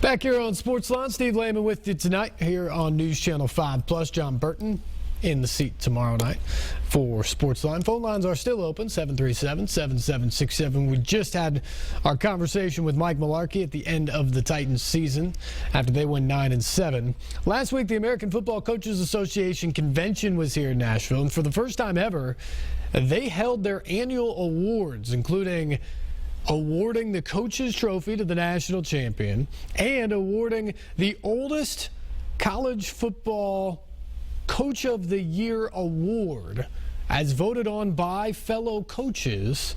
Back here on SportsLine, Steve Lehman with you tonight here on News Channel 5+. John Burton in the seat tomorrow night for SportsLine. Phone lines are still open, 737-7767. We just had our conversation with Mike Mularkey at the end of the Titans season after they went 9-7. Last week, the American Football Coaches Association convention was here in Nashville, and for the first time ever, they held their annual awards, including awarding the coach's trophy to the national champion and awarding the oldest college football Coach of the Year award as voted on by fellow coaches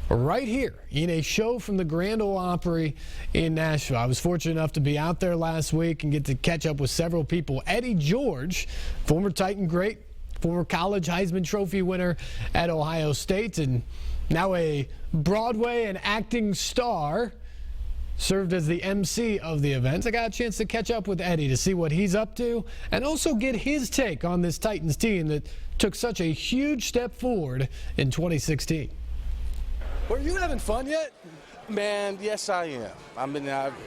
right here in a show from the Grand Ole Opry in Nashville. I was fortunate enough to be out there last week and get to catch up with several people. Eddie George, former Titan great, former college Heisman Trophy winner at Ohio State, and now a Broadway and acting star, served as the MC of the event. I got a chance to catch up with Eddie to see what he's up to and also get his take on this Titans team that took such a huge step forward in 2016. Are you having fun yet? Man, yes, I am.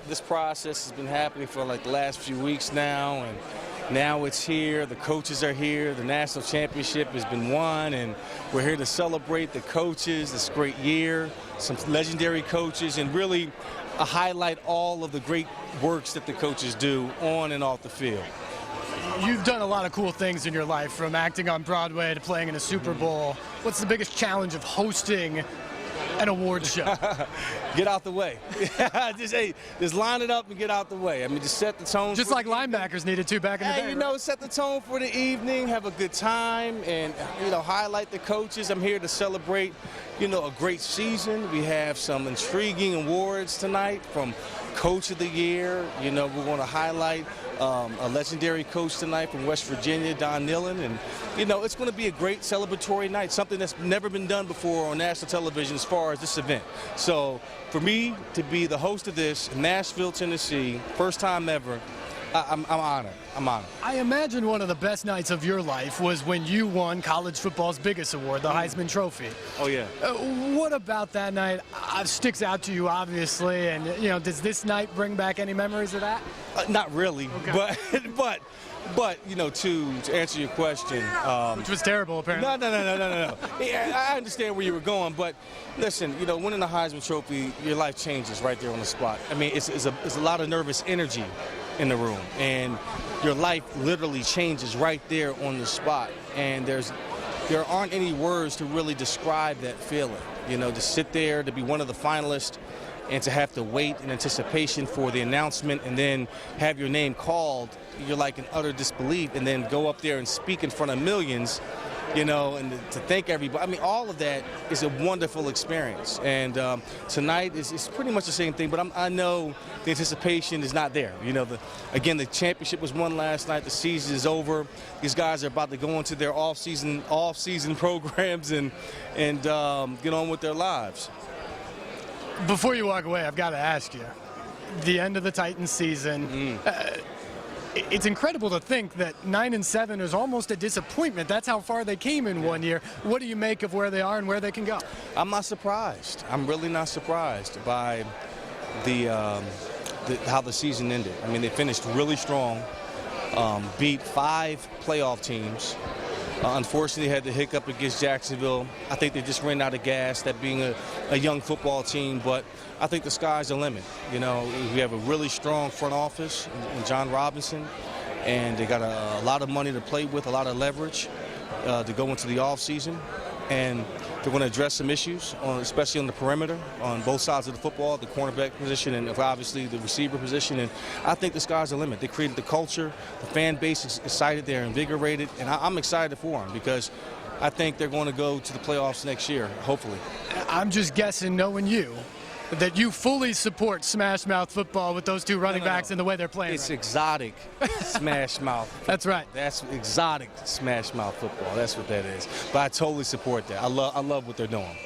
This process has been happening for like the last few weeks now, and now it's here. The coaches are here. The national championship has been won, and we're here to celebrate the coaches, this great year, some legendary coaches, and really highlight all of the great works that the coaches do on and off the field. You've done a lot of cool things in your life, from acting on Broadway to playing in a Super Bowl. What's the biggest challenge of hosting an awards show? Get out the way. just line it up and get out the way. I mean, just set the tone. Just like linebackers needed to back in the day. You know, set the tone for the evening, have a good time, and, highlight the coaches. I'm here to celebrate, a great season. We have some intriguing awards tonight from Coach of the Year. We're going to highlight a legendary coach tonight from West Virginia, Don Nillen, and it's going to be a great celebratory night, something that's never been done before on national television as far as this event. So for me to be the host of this in Nashville, Tennessee, first time ever, I'm honored. I'm honored. I imagine one of the best nights of your life was when you won college football's biggest award, the Heisman Trophy. Oh, yeah. What about that night sticks out to you, obviously, and, does this night bring back any memories of that? Not really, okay. but to answer your question. Which was terrible, apparently. No. Yeah, I understand where you were going, but listen, winning the Heisman Trophy, your life changes right there on the spot. I mean, it's a lot of nervous energy in the room, and your life literally changes right there on the spot, and there aren't any words to really describe that feeling. To sit there, to be one of the finalists, and to have to wait in anticipation for the announcement and then have your name called, you're like in utter disbelief, and then go up there and speak in front of millions, and to thank everybody. I mean, all of that is a wonderful experience. And tonight is pretty much the same thing, but I know the anticipation is not there. Again, the championship was won last night. The season is over. These guys are about to go into their off-season programs and get on with their lives. Before you walk away, I've got to ask you, the end of the Titans season, it's incredible to think that 9-7 is almost a disappointment. That's how far they came in 1 year. What do you make of where they are and where they can go? I'm not surprised. I'm really not surprised by how the season ended. I mean, they finished really strong, beat 5 playoff teams. Unfortunately, had the hiccup against Jacksonville. I think they just ran out of gas, that being a young football team, but I think the sky's the limit. We have a really strong front office in John Robinson, and they got a lot of money to play with, a lot of leverage to go into the offseason. And they're going to address some issues, especially on the perimeter, on both sides of the football, the cornerback position and obviously the receiver position. And I think the sky's the limit. They created the culture. The fan base is excited. They're invigorated. And I'm excited for them because I think they're going to go to the playoffs next year, hopefully. I'm just guessing, knowing you, that you fully support Smash Mouth football with those two running backs and the way they're playing. It's exotic Smash Mouth football. That's right. That's exotic Smash Mouth football. That's what that is. But I totally support that. I love what they're doing.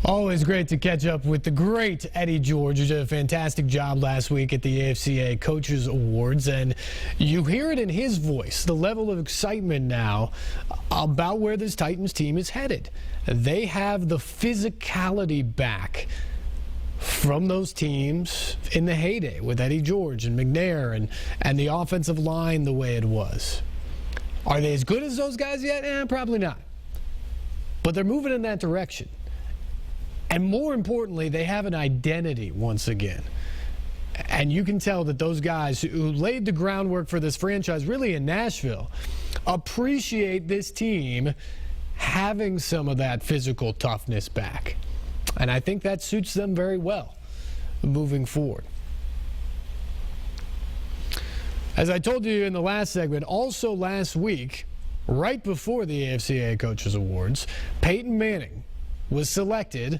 Always great to catch up with the great Eddie George, who did a fantastic job last week at the AFCA Coaches Awards. And you hear it in his voice, the level of excitement now about where this Titans team is headed. They have the physicality back from those teams in the heyday with Eddie George and McNair and the offensive line the way it was. Are they as good as those guys yet? Probably not. But they're moving in that direction. And more importantly, they have an identity once again. And you can tell that those guys who laid the groundwork for this franchise really in Nashville appreciate this team having some of that physical toughness back. And I think that suits them very well moving forward. As I told you in the last segment, also last week, right before the AFCA Coaches Awards, Peyton Manning was selected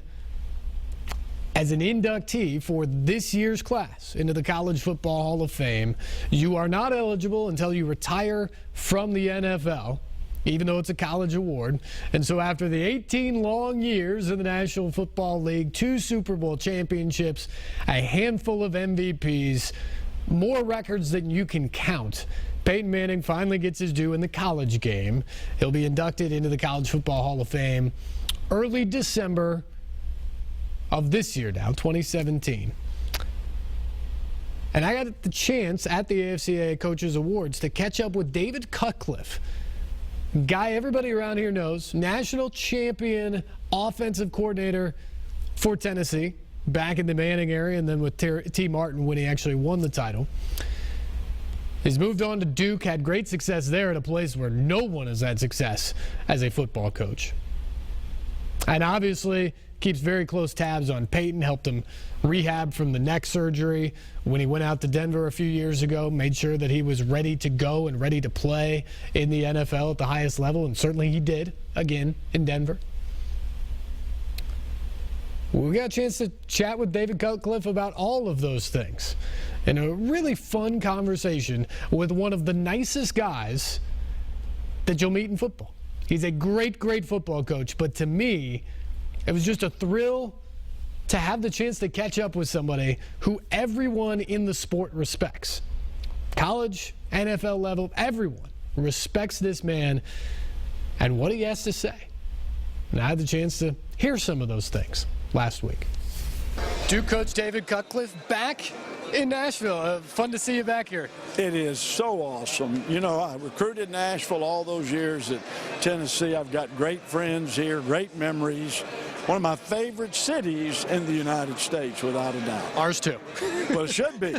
as an inductee for this year's class into the College Football Hall of Fame. You are not eligible until you retire from the NFL, even though it's a college award. And so after the 18 long years in the National Football League, 2 Super Bowl championships, a handful of MVPs, more records than you can count, Peyton Manning finally gets his due in the college game. He'll be inducted into the College Football Hall of Fame early December of this year now, 2017. And I got the chance at the AFCA Coaches Awards to catch up with David Cutcliffe, guy everybody around here knows, national champion offensive coordinator for Tennessee, back in the Manning area, and then with T. Martin when he actually won the title. He's moved on to Duke, had great success there at a place where no one has had success as a football coach. And obviously keeps very close tabs on Peyton, helped him rehab from the neck surgery when he went out to Denver a few years ago, made sure that he was ready to go and ready to play in the NFL at the highest level, and certainly he did again in Denver. We got a chance to chat with David Cutcliffe about all of those things in a really fun conversation with one of the nicest guys that you'll meet in football. He's a great, great football coach, but to me, it was just a thrill to have the chance to catch up with somebody who everyone in the sport respects. College, NFL level, everyone respects this man and what he has to say. And I had the chance to hear some of those things last week. Duke coach David Cutcliffe back in Nashville. Fun to see you back here. It is so awesome. You know, I recruited Nashville all those years at Tennessee. I've got great friends here, great memories. One of my favorite cities in the United States, without a doubt. Ours too. Well, it should be.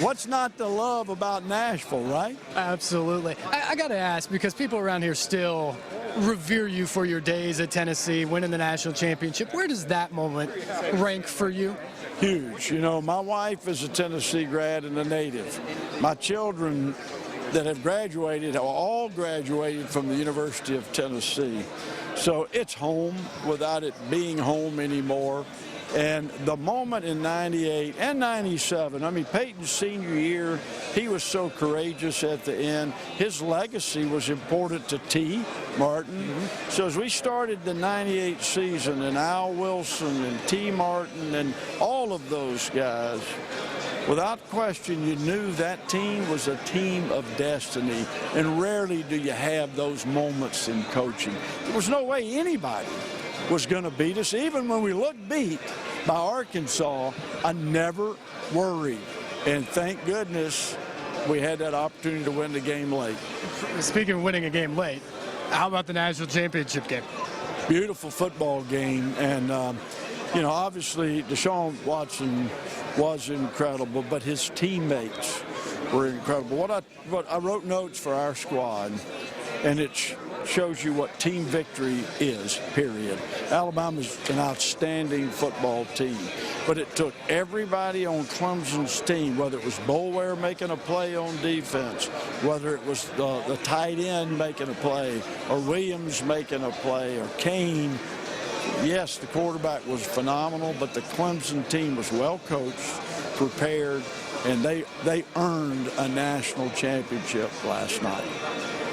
What's not to love about Nashville, right? Absolutely. I got to ask, because people around here still revere you for your days at Tennessee, winning the national championship. Where does that moment rank for you? Huge. You know, my wife is a Tennessee grad and a native. My children that have graduated have all graduated from the University of Tennessee. So it's home without it being home anymore. And the moment in 98 and 97, I mean, Peyton's senior year, he was so courageous at the end. His legacy was important to T. Martin. So as we started the 98 season, and Al Wilson and T. Martin and all of those guys, without question, you knew that team was a team of destiny, and rarely do you have those moments in coaching. There was no way anybody was going to beat us. Even when we looked beat by Arkansas, I never worried. And thank goodness we had that opportunity to win the game late. Speaking of winning a game late, how about the national championship game? Beautiful football game. And, you know, obviously Deshaun Watson was incredible, but his teammates were incredible. What I wrote notes for our squad, and it shows you what team victory is, period. Alabama's an outstanding football team, but it took everybody on Clemson's team, whether it was Boulware making a play on defense, whether it was the tight end making a play, or Williams making a play, or Kane. Yes, the quarterback was phenomenal, but the Clemson team was well coached, prepared, and they earned a national championship last night.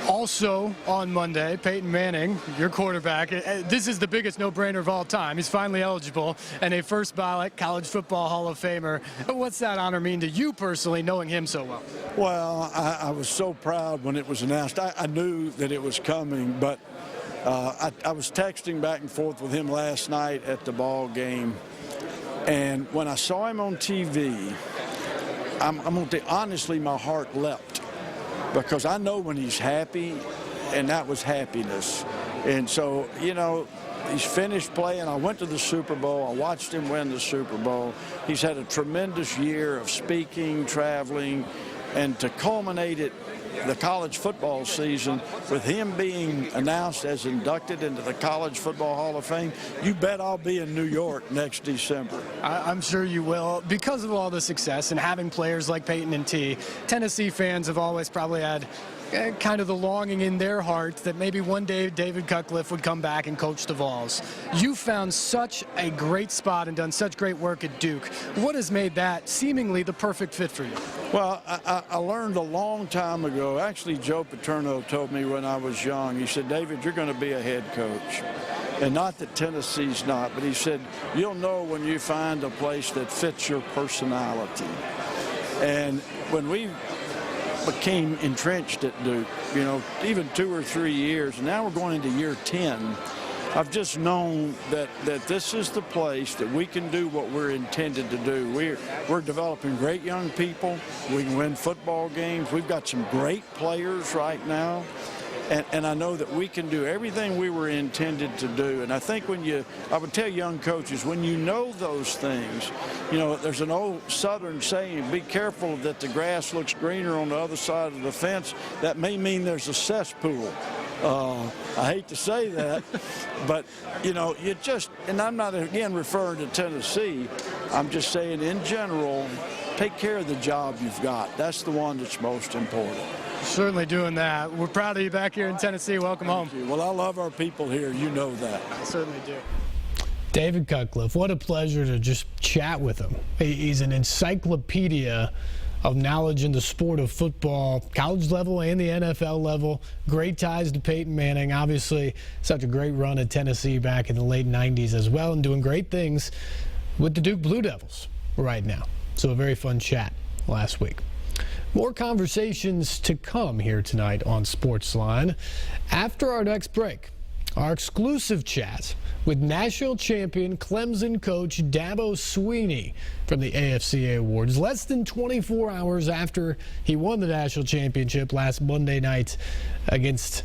Also on Monday, Peyton Manning, your quarterback, this is the biggest no-brainer of all time. He's finally eligible and a first ballot College Football Hall of Famer. What's that honor mean to you personally, knowing him so well? Well, I was so proud when it was announced. I knew that it was coming, but I was texting back and forth with him last night at the ball game. And when I saw him on TV, I'm going to honestly, my heart leapt, because I know when he's happy, and that was happiness. And so, you know, he's finished playing. I went to the Super Bowl. I watched him win the Super Bowl. He's had a tremendous year of speaking, traveling, and to culminate it, the college football season, with him being announced as inducted into the College Football Hall of Fame, you bet I'll be in New York next December. I'm sure you will. Because of all the success and having players like Peyton and T, Tennessee fans have always probably had kind of the longing in their hearts that maybe one day David Cutcliffe would come back and coach the Vols. You found such a great spot and done such great work at Duke. What has made that seemingly the perfect fit for you? Well, I learned a long time ago. Actually, Joe Paterno told me when I was young, he said, David, you're going to be a head coach. And not that Tennessee's not, but he said, you'll know when you find a place that fits your personality. And when we became entrenched at Duke, you know, even 2 or 3 years, and now we're going into year 10, I've just known that this is the place that we can do what we're intended to do. We're developing great young people. We can win football games. We've got some great players right now. And I know that we can do everything we were intended to do. And I think I would tell young coaches, when you know those things, you know, there's an old Southern saying, be careful that the grass looks greener on the other side of the fence. That may mean there's a cesspool. I hate to say that, but, you know, you just, and I'm not, again, referring to Tennessee. I'm just saying in general, take care of the job you've got. That's the one that's most important. Certainly doing that. We're proud of you back here in Tennessee. Welcome home. Well, I love our people here. You know that. I certainly do. David Cutcliffe, what a pleasure to just chat with him. He's an encyclopedia of knowledge in the sport of football, college level and the NFL level. Great ties to Peyton Manning. Obviously, such a great run at Tennessee back in the late 90s as well, and doing great things with the Duke Blue Devils right now. So a very fun chat last week. More conversations to come here tonight on SportsLine. After our next break, our exclusive chat with national champion Clemson coach Dabo Swinney from the AFCA Awards. Less than 24 hours after he won the national championship last Monday night against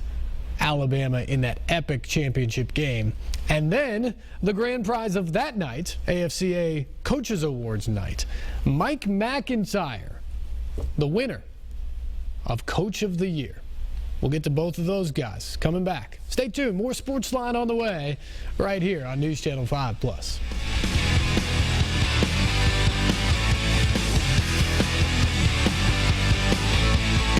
Alabama in that epic championship game. And then the grand prize of that night, AFCA Coaches Awards night, Mike McIntyre, the winner of Coach of the Year. We'll get to both of those guys coming back. Stay tuned. More SportsLine on the way right here on News Channel 5+.